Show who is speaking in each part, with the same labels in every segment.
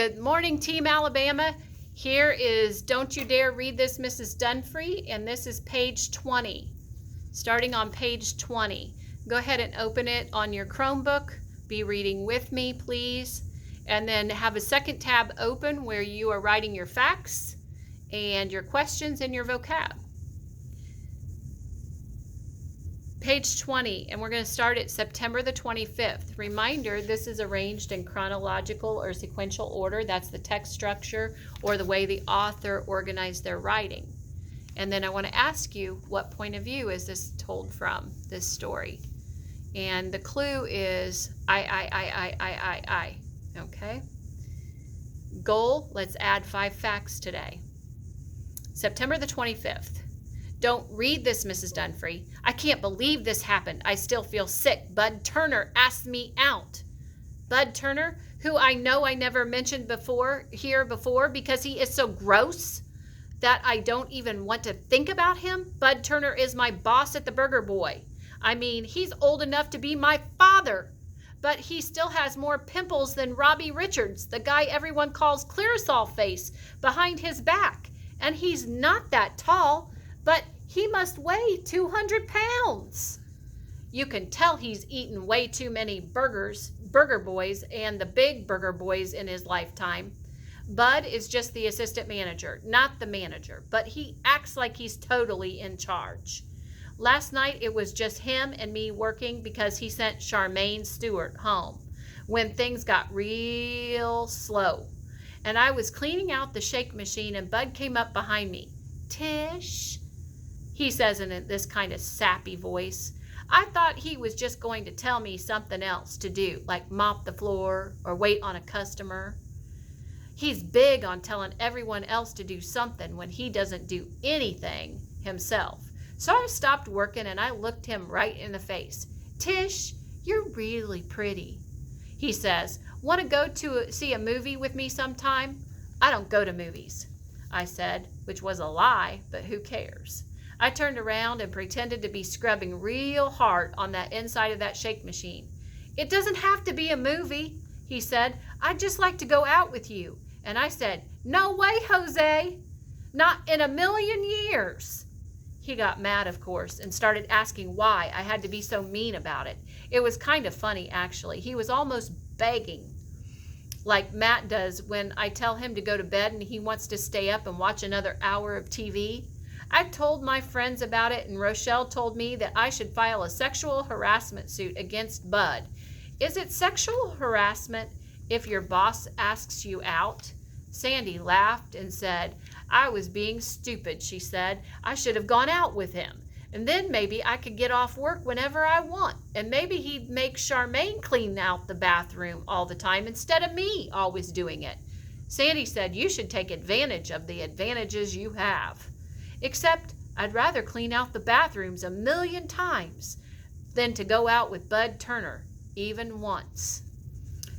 Speaker 1: Good morning, Team Alabama. Here is Don't You Dare Read This, Mrs. Dunfree, and this is page 20. Starting on page 20. Go ahead and open it on your Chromebook. Be reading with me, please. And then have a second tab open where you are writing your facts and your questions and your vocab. Page 20, and we're going to start at September the 25th. Reminder, this is arranged in chronological or sequential order. That's the text structure or the way the author organized their writing. And then I want to ask you, what point of view is this told from, this story? And the clue is I. Okay? Goal, let's add 5 facts today. September the 25th. Don't read this, Mrs. Dunfree. I can't believe this happened. I still feel sick. Bud Turner asked me out. Bud Turner, who I know I never mentioned before because he is so gross that I don't even want to think about him. Bud Turner is my boss at the Burger Boy. I mean, he's old enough to be my father, but he still has more pimples than Robbie Richards, the guy everyone calls Clearasil Face, behind his back. And he's not that tall, but he must weigh 200 pounds. You can tell he's eaten way too many Burger Boys and the big Burger Boys in his lifetime. Bud is just the assistant manager, not the manager, but he acts like he's totally in charge. Last night it was just him and me working because he sent Charmaine Stewart home when things got real slow. And I was cleaning out the shake machine and Bud came up behind me. Tish, he says in this kind of sappy voice. I thought he was just going to tell me something else to do, like mop the floor or wait on a customer. He's big on telling everyone else to do something when he doesn't do anything himself. So I stopped working and I looked him right in the face. Tish, you're really pretty, he says. Want to go to see a movie with me sometime? I don't go to movies, I said, which was a lie, but who cares? I turned around and pretended to be scrubbing real hard on that inside of that shake machine. It doesn't have to be a movie, he said. I'd just like to go out with you. And I said, no way, Jose. Not in a million years. He got mad, of course, and started asking why I had to be so mean about it. It was kind of funny, actually. He was almost begging, like Matt does when I tell him to go to bed and he wants to stay up and watch another hour of TV. I told my friends about it, and Rochelle told me that I should file a sexual harassment suit against Bud. Is it sexual harassment if your boss asks you out? Sandy laughed and said, I was being stupid, she said. I should have gone out with him. And then maybe I could get off work whenever I want. And maybe he'd make Charmaine clean out the bathroom all the time instead of me always doing it. Sandy said you should take advantage of the advantages you have. Except I'd rather clean out the bathrooms 1,000,000 times than to go out with Bud Turner, even once.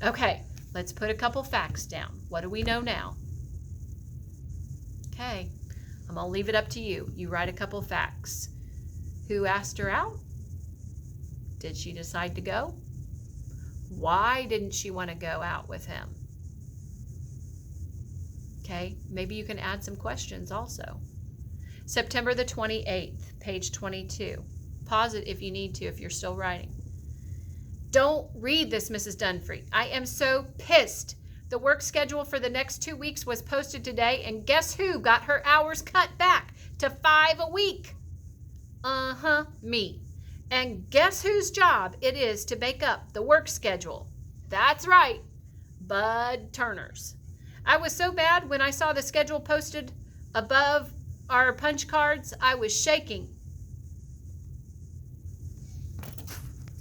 Speaker 1: Okay, let's put a couple facts down. What do we know now? Okay, I'm going to leave it up to you. You write a couple facts. Who asked her out? Did she decide to go? Why didn't she want to go out with him? Okay, maybe you can add some questions also. September the 28th, page 22. Pause it if you need to, if you're still writing. Don't read this, Mrs. Dunfree. I am so pissed. The work schedule for the next 2 weeks was posted today, and guess who got her hours cut back to 5 a week? Me. And guess whose job it is to make up the work schedule? That's right, Bud Turner's. I was so bad when I saw the schedule posted above our punch cards, I was shaking.